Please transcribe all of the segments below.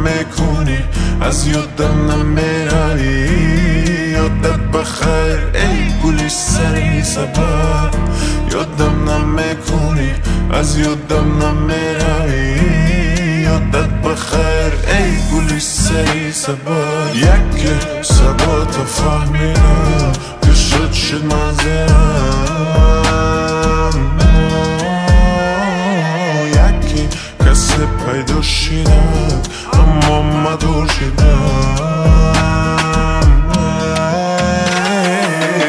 نمیکنی، از یادم نمیری. یادت بخیر ای گلی سری صبر، یادم نمیکنی، از یادم نمیری. یادت بخیر ای گلی سری صبر. یک صدا فهمیدم که شد منظرم، یکی کسی پیدا شدم اما مدور شدم.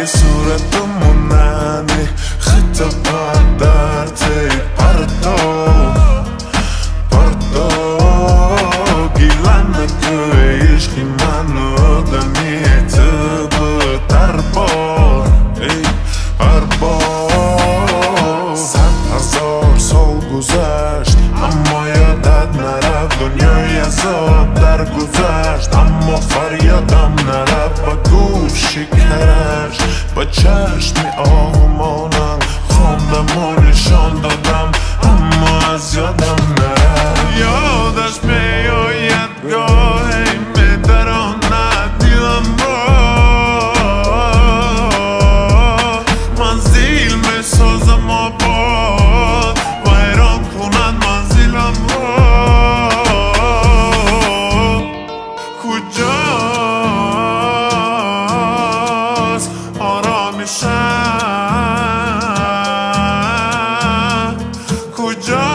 صورت موننی خطبت در تی پردو گیلن نکوی عشقی منو دمی تو در بار ای هر بار. 100,000 سال گذشت اما یادت نرفت، دنیای عذاب در گذشت اما فریادم نرفت. با گوش شکرش با چشم آهمانم خواندم و نشان دادم اما از یادم نرفت. یادش میآید گاهی میدراند دلم را، منزل میسازم آباد ویران کند منزلم را. کجاست آرامشم، کجاست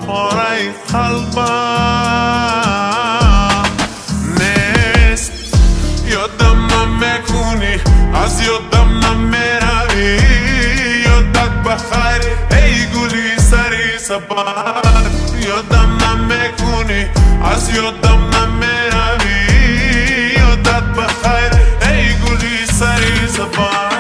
آرای قلبم؟ نیست یادم نمیکنی، از یادم نمیروی. یادت بخیر ای گلی سری صبر، یادم نمیکنی، از یادم نمیروی. یادت بخیر ای گلی سری صبر.